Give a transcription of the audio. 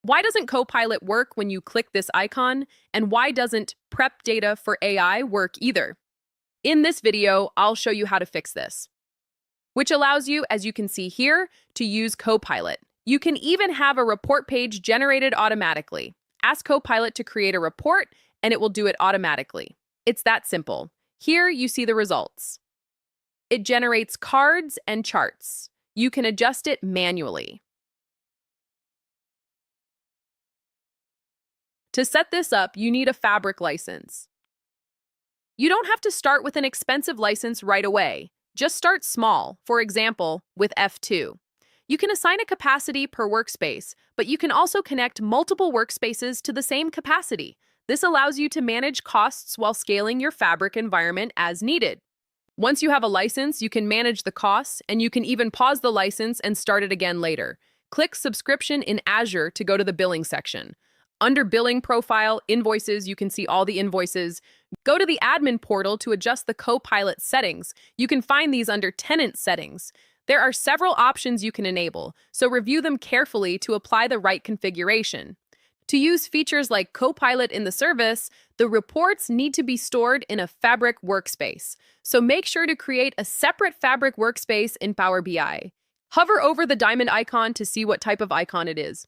Why doesn't Copilot work when you click this icon? And why doesn't prep data for AI work either? In this video, I'll show you how to fix this, which allows you, as you can see here, to use Copilot. You can even have a report page generated automatically. Ask Copilot to create a report, and it will do it automatically. It's that simple. Here you see the results. It generates cards and charts. You can adjust it manually. To set this up, you need a Fabric license. You don't have to start with an expensive license right away. Just start small, for example, with F2. You can assign a capacity per workspace, but you can also connect multiple workspaces to the same capacity. This allows you to manage costs while scaling your Fabric environment as needed. Once you have a license, you can manage the costs, and you can even pause the license and start it again later. Click Subscription in Azure to go to the billing section. Under Billing Profile, Invoices, you can see all the invoices. Go to the Admin portal to adjust the Copilot settings. You can find these under Tenant settings. There are several options you can enable, so review them carefully to apply the right configuration. To use features like Copilot in the service, the reports need to be stored in a Fabric workspace. So make sure to create a separate Fabric workspace in Power BI. Hover over the diamond icon to see what type of icon it is.